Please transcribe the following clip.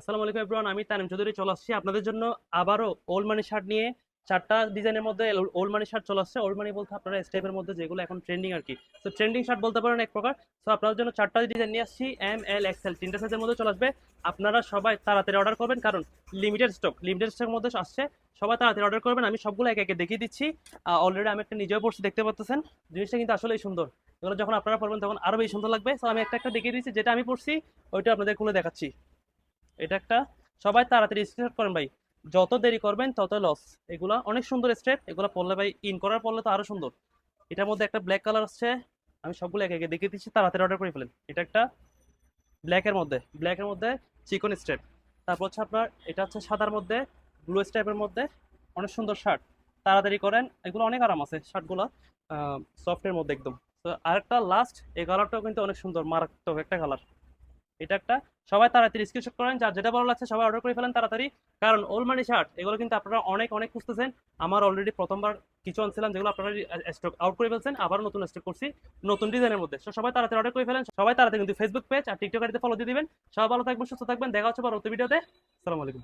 আসসালামু আলাইকুম এভরিওয়ান, আমি তানিম চৌধুরী চলে আসছি আপনাদের জন্য আবারও ওল্ড মানি শার্ট নিয়ে। চারটা ডিজাইনের মধ্যে ওল্ড মানি শার্ট চলে আসছে। ওল্ড মানি বলতে আপনারা স্টেপের মধ্যে যেগুলো এখন ট্রেন্ডিং আর কি। তো ট্রেন্ডিং শার্ট বলতে পারেন এক প্রকার। তো আপনাদের জন্য চারটা ডিজাইন নিয়ে আসছি, এম এল এক্সেল তিনটা সাইজের মধ্যে চলে আসবে। আপনারা সবাই তাড়াতাড়ি অর্ডার করবেন, কারণ লিমিটেড স্টকের মধ্যে আসছে। সবাই তাড়াতাড়ি অর্ডার করবেন। আমি সবগুলো একে একে দেখিয়ে দিচ্ছি। অলরেডি আমি একটা নিজেও পড়ছি, দেখতে পাচ্ছেন। জিনিসটা কিন্তু আসলেই সুন্দর। এগুলো যখন আপনারা পড়বেন তখন আরো বেশি সুন্দর লাগবে। তো আমি একটা একটা দেখিয়ে দিচ্ছি, যেটা আমি পড়ছি ওইটা আপনাদের খুলে দেখাচ্ছি। এটা একটা, সবাই তাড়াতাড়ি স্ক্রিনশট করেন ভাই। যত দেরি করবেন তত লস। এগুলা অনেক সুন্দর স্টেপ, এগুলা পরলে ভাই ইন করার পরলে তো আরো সুন্দর। এটার মধ্যে একটা ব্ল্যাক কালার আসছে, আমি সবগুলো একে একে দেখিয়ে দিচ্ছি, তাড়াতাড়ি অর্ডার করে ফেলেন। এটা একটা ব্ল্যাকের মধ্যে চিকন স্টেপ। তারপর হচ্ছে আপনার এটা হচ্ছে সাদার মধ্যে ব্লু স্টেপের মধ্যে অনেক সুন্দর শার্ট। তাড়াতাড়ি করেন, এগুলো অনেক আরাম আছে শার্টগুলো, সফটের মধ্যে একদম। তো আরেকটা লাস্ট, এই কালারটাও কিন্তু অনেক সুন্দর, মারাত্মক একটা কালার। এটা একটা, সবাই তাড়াতাড়ি স্ক্রিনশট করেন, যার যেটা ভালো লাগছে সবাই অর্ডার করে ফেলেন তাড়াতাড়ি। কারণ ওল্ড মানি শার্ট এগুলো কিন্তু আপনারা অনেক অনেক খুঁজতেছেন। আমার অলরেডি প্রথমবার কিছু আনছিলাম যেগুলো আপনারা স্টক আউট করে ফেলছেন, আবার নতুন স্টক করছি নতুন ডিজাইনের মধ্যে। তো সবাই তাড়াতাড়ি অর্ডার করে ফেলেন, সবাই তাড়াতাড়ি কিন্তু ফেসবুক পেজ আর টিকটক আইডিতে ফলো দিয়ে দিবেন। সবাই ভালো থাকবেন, সুস্থ থাকবেন, দেখা হচ্ছে পরবর্তী ভিডিওতে। আসসালামু আলাইকুম।